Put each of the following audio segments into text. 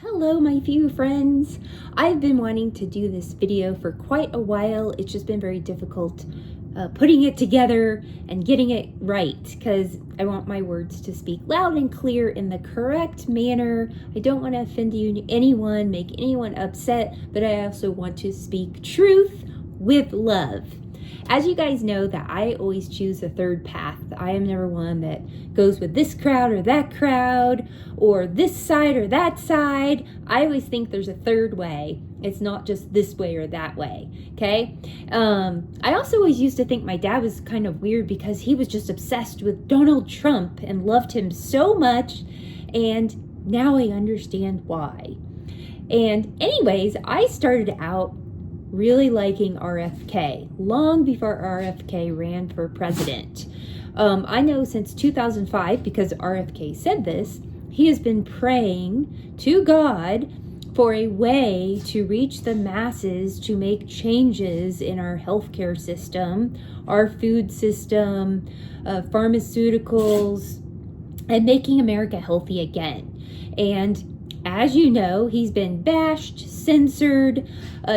Hello, my few friends. I've been wanting to do this video for quite a while. It's just been very difficult putting it together and getting it right because I want my words to speak loud and clear in the correct manner. I don't want to offend anyone, make anyone upset, but I also want to speak truth with love. As you guys know, that I always choose a third path. I am never one that goes with this crowd or that crowd or this side or that side. I always think there's a third way. It's not just this way or that way, okay? I also always used to think my dad was kind of weird because he was just obsessed with Donald Trump and loved him so much, and now I understand why. And anyways, I started out really liking RFK long before RFK ran for president. I know since 2005, because RFK said this, he has been praying to God for a way to reach the masses to make changes in our healthcare system, our food system, pharmaceuticals, and making America healthy again. And as you know, he's been bashed, censored,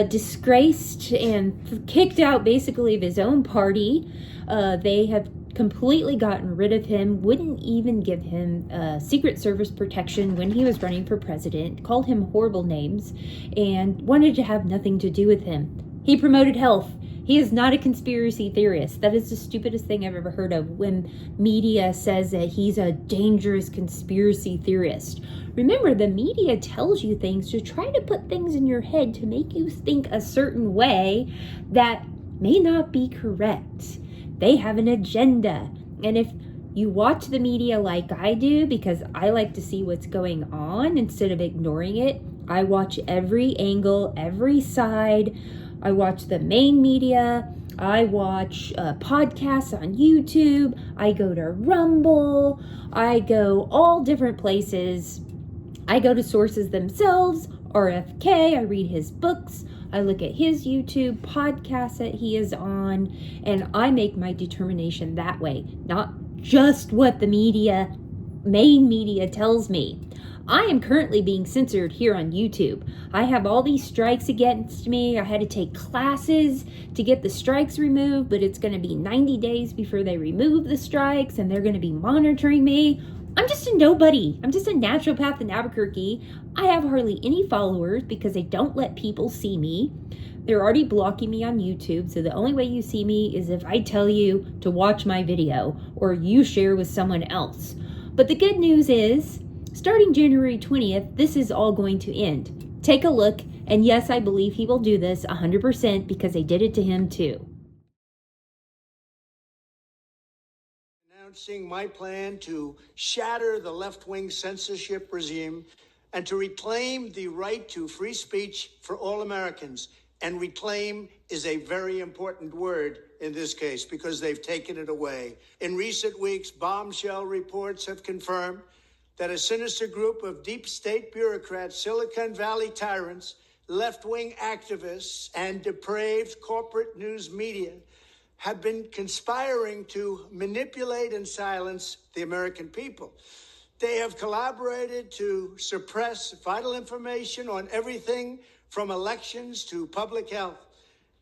disgraced, and kicked out basically of his own party. They have completely gotten rid of him, wouldn't even give him Secret Service protection when he was running for president, called him horrible names, and wanted to have nothing to do with him. He promoted health. He is not a conspiracy theorist. That is the stupidest thing I've ever heard of when media says that he's a dangerous conspiracy theorist. Remember, the media tells you things to try to put things in your head to make you think a certain way that may not be correct. They have an agenda. And if you watch the media like I do, because I like to see what's going on instead of ignoring it, I watch every angle, every side. I watch the main media. I watch podcasts on YouTube. I go to Rumble. I go all different places. I go to sources themselves, RFK. I read his books. I look at his YouTube podcasts that he is on, and I make my determination that way, not just what the main media tells me. I am currently being censored here on YouTube. I have all these strikes against me. I had to take classes to get the strikes removed, but it's going to be 90 days before they remove the strikes, and they're going to be monitoring me. I'm just a nobody. I'm just a naturopath in Albuquerque. I have hardly any followers because they don't let people see me. They're already blocking me on YouTube, so the only way you see me is if I tell you to watch my video or you share with someone else. But the good news is, starting January 20th, this is all going to end. Take a look, and yes, I believe he will do this 100% because they did it to him too. Announcing my plan to shatter the left-wing censorship regime and to reclaim the right to free speech for all Americans. And reclaim is a very important word in this case because they've taken it away. In recent weeks, bombshell reports have confirmed that a sinister group of deep state bureaucrats, Silicon Valley tyrants, left-wing activists, and depraved corporate news media have been conspiring to manipulate and silence the American people. They have collaborated to suppress vital information on everything from elections to public health.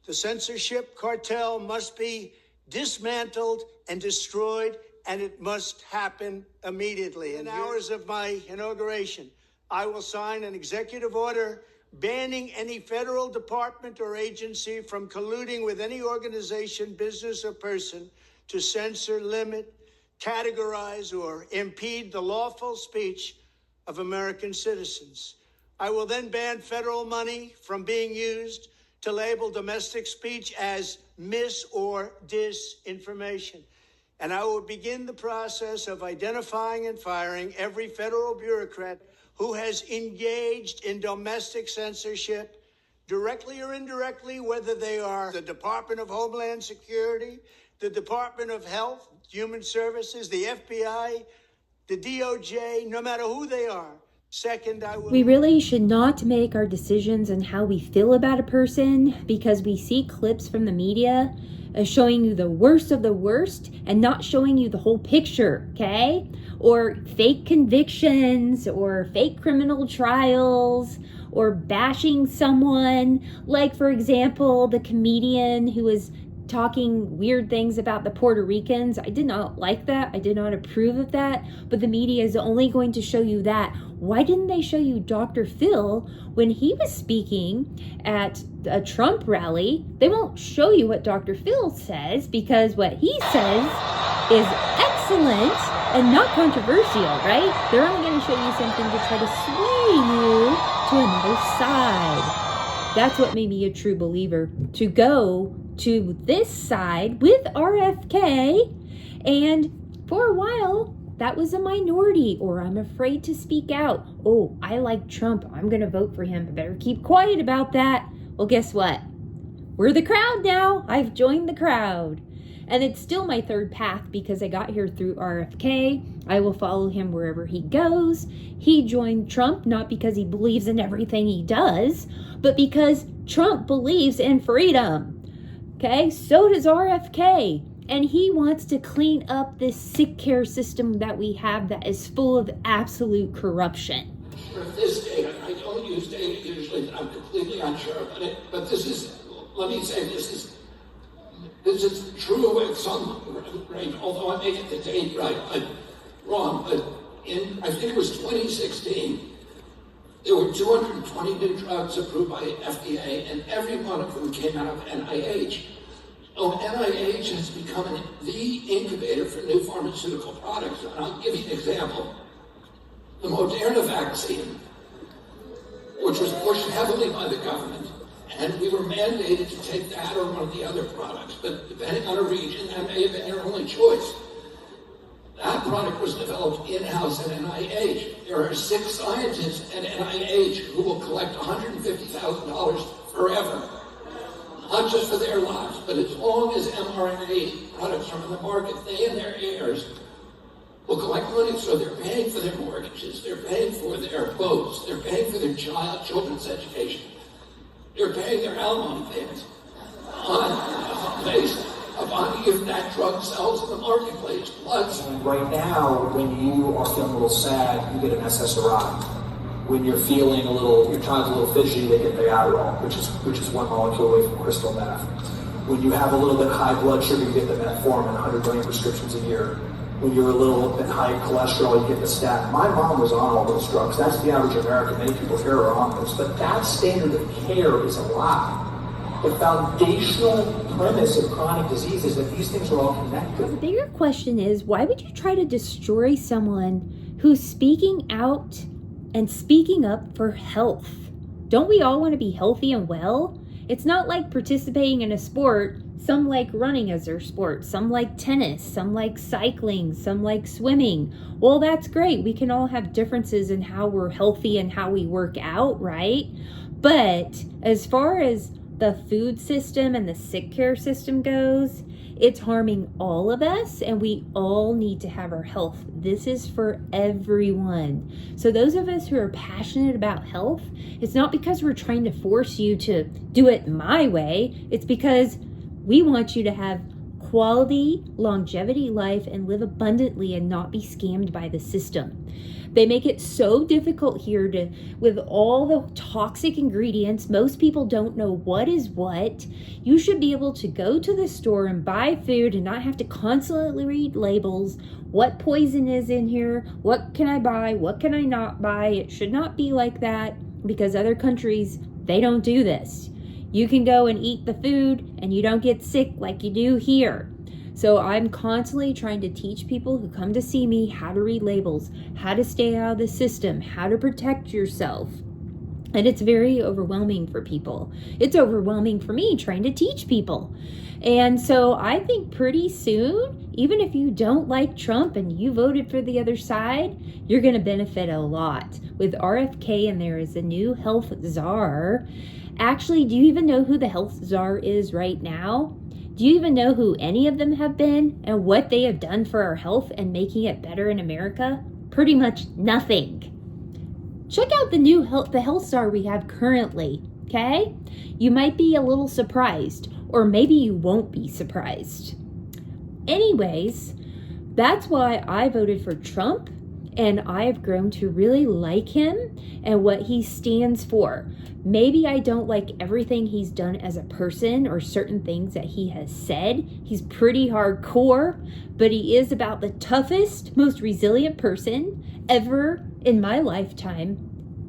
The censorship cartel must be dismantled and destroyed, and it must happen immediately. In hours of my inauguration, I will sign an executive order banning any federal department or agency from colluding with any organization, business, or person to censor, limit, categorize, or impede the lawful speech of American citizens. I will then ban federal money from being used to label domestic speech as mis- or disinformation. And I will begin the process of identifying and firing every federal bureaucrat who has engaged in domestic censorship, directly or indirectly, whether they are the Department of Homeland Security, the Department of Health, Human Services, the FBI, the DOJ, no matter who they are. Second, I will. We really should not make our decisions on how we feel about a person because we see clips from the media showing you the worst of the worst and not showing you the whole picture, okay? Or fake convictions or fake criminal trials or bashing someone. Like, for example, the comedian who was talking weird things about the Puerto Ricans. I did not like that. I did not approve of that. But the media is only going to show you that. Why didn't they show you Dr. Phil when he was speaking at a Trump rally? They won't show you what Dr. Phil says because what he says is excellent and not controversial, right? They're only going to show you something to try to sway you to another side. That's what made me a true believer, to go to this side with RFK. And for a while, that was a minority, or I'm afraid to speak out. Oh, I like Trump. I'm going to vote for him. I better keep quiet about that. Well, guess what? We're the crowd now. I've joined the crowd. And it's still my third path because I got here through RFK. I will follow him wherever he goes. He joined Trump not because he believes in everything he does, but because Trump believes in freedom. Okay, so does RFK. And he wants to clean up this sick care system that we have that is full of absolute corruption. This data, I don't use data usually that I'm completely unsure about it, but this is, let me say, this is true at some rate, although I may get the date right, but wrong. But in, I think it was 2016, there were 220 new drugs approved by FDA, and every one of them came out of NIH. So NIH has become the incubator for new pharmaceutical products. And I'll give you an example. The Moderna vaccine, which was pushed heavily by the government, and we were mandated to take that or one of the other products, but depending on a region, that may have been our only choice. That product was developed in-house at NIH. There are 6 scientists at NIH who will collect $150,000 forever. Not just for their lives, but as long as mRNA products are on the market, they and their heirs will collect money, so they're paying for their mortgages, they're paying for their boats, they're paying for their children's education, they're paying their alimony payments based upon if that drug sells in the marketplace. Plus, right now, when you are feeling a little sad, you get an SSRI. When you're feeling your child's a little fidgety, they get the Adderall, which is one molecule away from crystal meth. When you have a little bit high blood sugar, you get the metformin, 100 million prescriptions a year. When you're a little bit high cholesterol, you get the statin. My mom was on all those drugs. That's the average American. Many people here are on those. But that standard of care is a lie. The foundational premise of chronic disease is that these things are all connected. The bigger question is, why would you try to destroy someone who's speaking out and speaking up for health? Don't we all want to be healthy and well? It's not like participating in a sport. Some like running as their sport. Some like tennis. Some like cycling. Some like swimming. Well, that's great. We can all have differences in how we're healthy and how we work out, right? But as far as the food system and the sick care system goes, it's harming all of us, and we all need to have our health. This is for everyone. So those of us who are passionate about health, it's not because we're trying to force you to do it my way. It's because we want you to have quality, longevity life and live abundantly and not be scammed by the system. They make it so difficult here with all the toxic ingredients. Most people don't know what is what. You should be able to go to the store and buy food and not have to constantly read labels. What poison is in here? What can I buy? What can I not buy? It should not be like that because other countries, they don't do this. You can go and eat the food and you don't get sick like you do here. So I'm constantly trying to teach people who come to see me how to read labels, how to stay out of the system, how to protect yourself. And it's very overwhelming for people. It's overwhelming for me trying to teach people. And so I think pretty soon, even if you don't like Trump and you voted for the other side, you're going to benefit a lot. With RFK and there is a new health czar. Actually, do you even know who the health czar is right now? Do you even know who any of them have been and what they have done for our health and making it better in America? Pretty much nothing. check out the health star we have currently, okay? You might be a little surprised, or maybe you won't be surprised. Anyways, that's why I voted for Trump, and I have grown to really like him and what he stands for. Maybe I don't like everything he's done as a person or certain things that he has said. He's pretty hardcore, but he is about the toughest, most resilient person ever in my lifetime,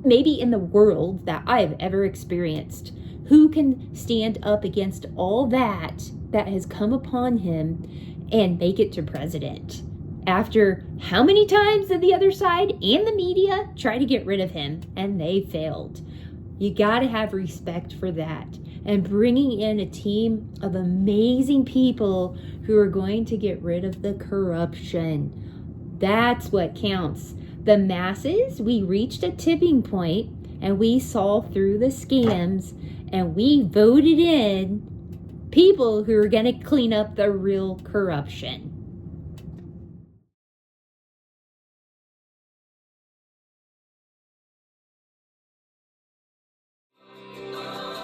maybe in the world, that I've ever experienced. Who can stand up against all that has come upon him and make it to president? After how many times did the other side and the media try to get rid of him, and they failed? You got to have respect for that. And bringing in a team of amazing people who are going to get rid of the corruption. That's what counts. The masses, we reached a tipping point and we saw through the scams and we voted in people who are going to clean up the real corruption.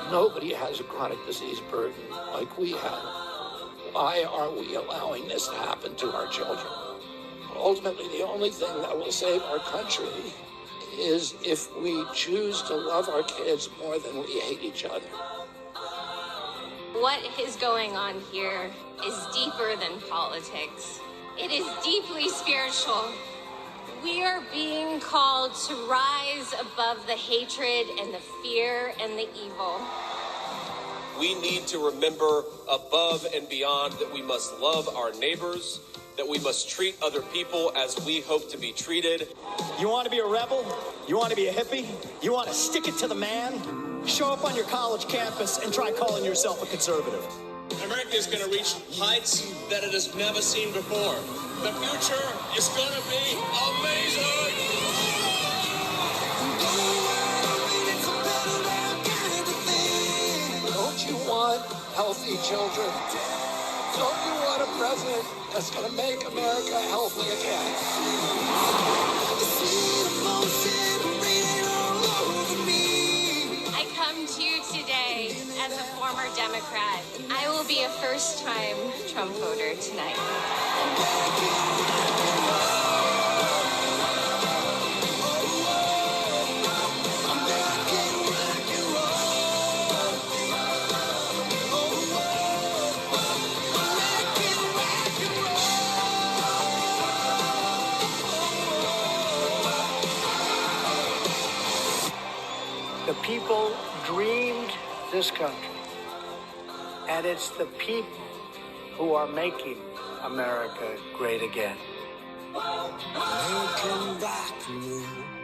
Nobody has a chronic disease burden like we have. Why are we allowing this to happen to our children? Ultimately, the only thing that will save our country is if we choose to love our kids more than we hate each other. What is going on here is deeper than politics. It is deeply spiritual. We are being called to rise above the hatred and the fear and the evil. We need to remember above and beyond that we must love our neighbors, that we must treat other people as we hope to be treated. You want to be a rebel? You want to be a hippie? You want to stick it to the man? Show up on your college campus and try calling yourself a conservative. America is going to reach heights that it has never seen before. The future is going to be amazing. Don't you want healthy children? Don't you want a president that's going to make America healthy again? I come to you today as a former Democrat. I will be a first-time Trump voter tonight. The people dreamed this country, and it's the people who are making America great again. American rock and roll.